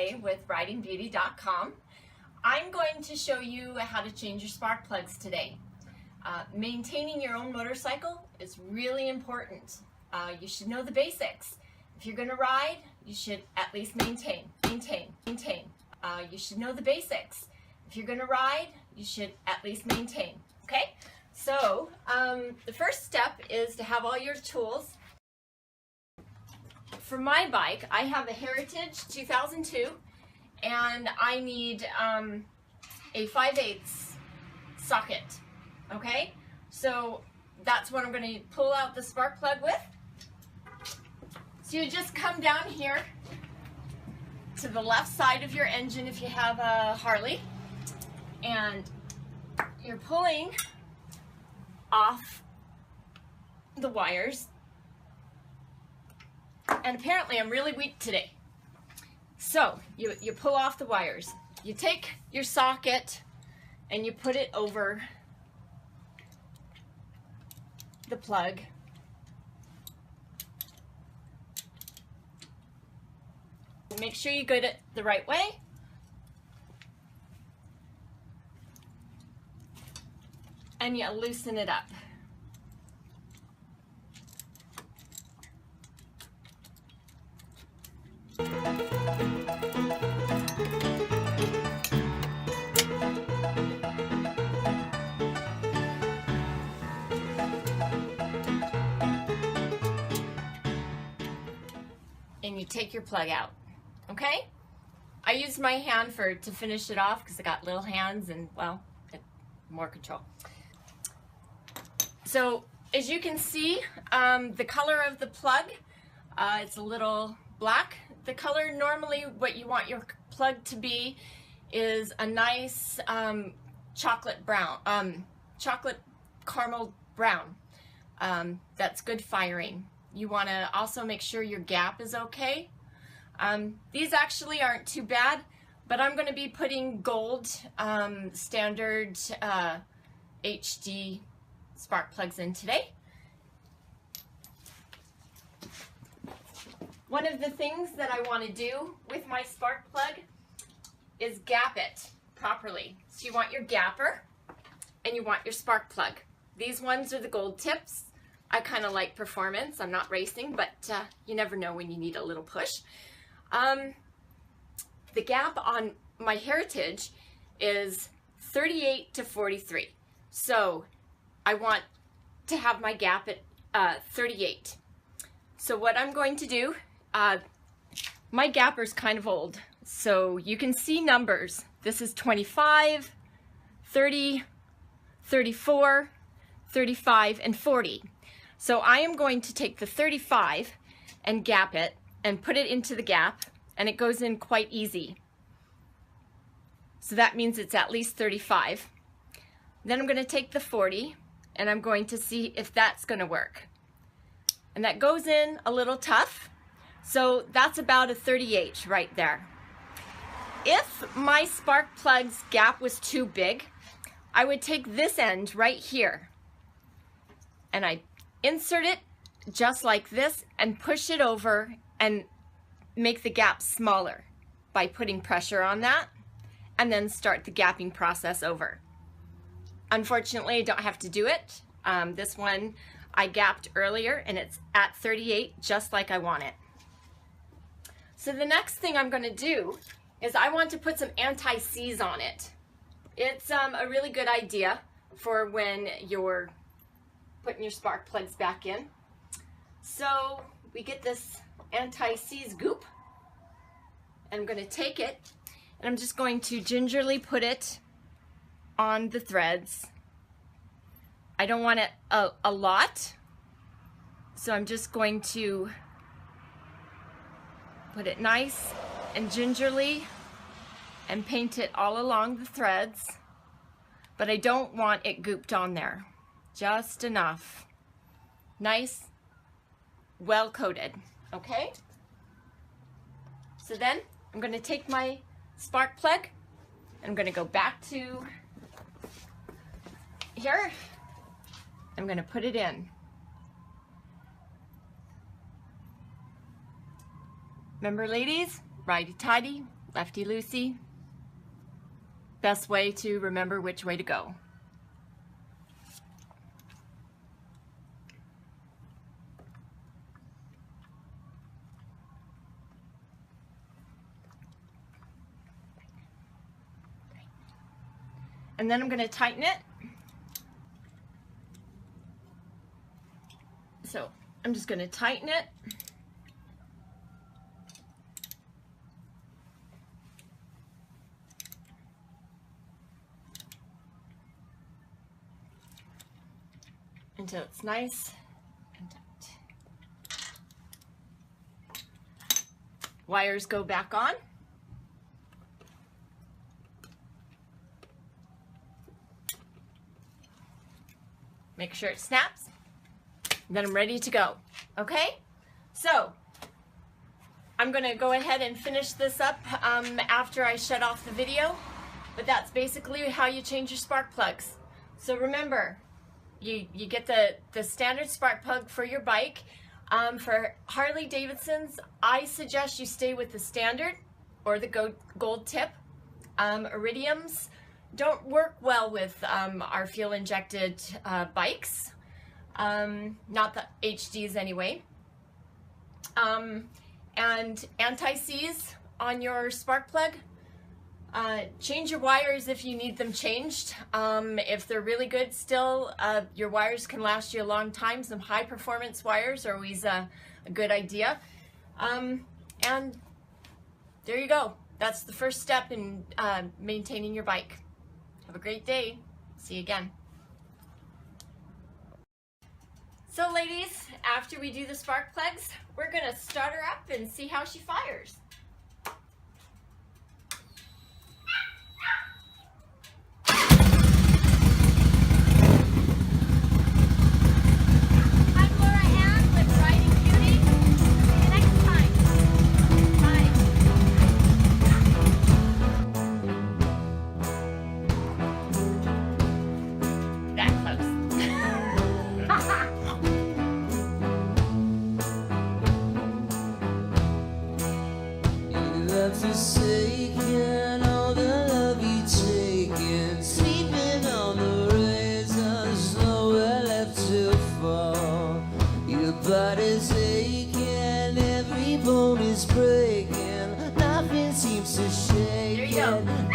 today with ridingbeauty.com. I'm going to show you how to change your spark plugs today. Maintaining your own motorcycle is really important. You should know the basics. If you're going to ride, you should at least maintain. You should know the basics. If you're going to ride, you should at least maintain. Okay? So the first step is to have all your tools. For my bike, I have a Heritage 2002, and I need a 5/8 socket. Okay, so that's what I'm going to pull out the spark plug with. So you just come down here to the left side of your engine if you have a Harley, and you're pulling off the wires. And apparently I'm really weak today. So you pull off the wires. You take your socket and you put it over the plug. Make sure you get it the right way. And you loosen it up. And you take your plug out, okay? I used my hand to finish it off because I got little hands and, well, more control. So as you can see, the color of the plug, it's a little black. The color, normally what you want your plug to be is a nice chocolate brown, chocolate caramel brown. That's good firing. You want to also make sure your gap is okay. These actually aren't too bad, but I'm going to be putting gold standard HD spark plugs in today. One of the things that I want to do with my spark plug is gap it properly. So you want your gapper and you want your spark plug. These ones are the gold tips. I kind of like performance. I'm not racing, but you never know when you need a little push. The gap on my Heritage is 38 to 43. So I want to have my gap at 38. So what I'm going to do, my gapper's kind of old, so you can see numbers. This is 25, 30, 34, 35, and 40. So I am going to take the 35 and gap it and put it into the gap, and it goes in quite easy. So that means it's at least 35. Then I'm going to take the 40 and I'm going to see if that's going to work. And that goes in a little tough. So that's about a 38 right there. If my spark plug's gap was too big, I would take this end right here and I insert it just like this and push it over and make the gap smaller by putting pressure on that, and then start the gapping process over. Unfortunately, I don't have to do it. This one I gapped earlier and it's at 38 just like I want it. So the next thing I'm going to do is I want to put some anti-seize on it. It's a really good idea for when you're putting your spark plugs back in. So we get this anti-seize goop, and I'm going to take it and I'm just going to gingerly put it on the threads. I don't want it a lot, so I'm just going to put it nice and gingerly and paint it all along the threads, but I don't want it gooped on there. Just enough. Nice, well coated, okay? So then I'm going to take my spark plug, I'm going to go back to here, I'm going to put it in. Remember, ladies, righty-tighty, Lefty-loosey. Best way to remember which way to go. And then I'm going to tighten it. So I'm just going to tighten it. Until it's nice and tight. Wires go back on. Make sure it snaps. Then I'm ready to go. Okay? So I'm going to go ahead and finish this up after I shut off the video. But that's basically how you change your spark plugs. So remember, you get the standard spark plug for your bike. For Harley Davidsons, I suggest you stay with the standard or the gold tip. Iridiums don't work well with our fuel injected bikes, not the HDs anyway. And anti-seize on your spark plug. Change your wires if you need them changed. If they're really good still, your wires can last you a long time. Some high performance wires are always a good idea. And there you go. That's the first step in maintaining your bike. Have a great day. See you again. So ladies, after we do the spark plugs, we're gonna start her up and see how she fires. Forsaken, all the love you taken, sleeping on the razors, nowhere left to fall. Your body's aching, every bone is breaking, nothing seems to shake. There you go.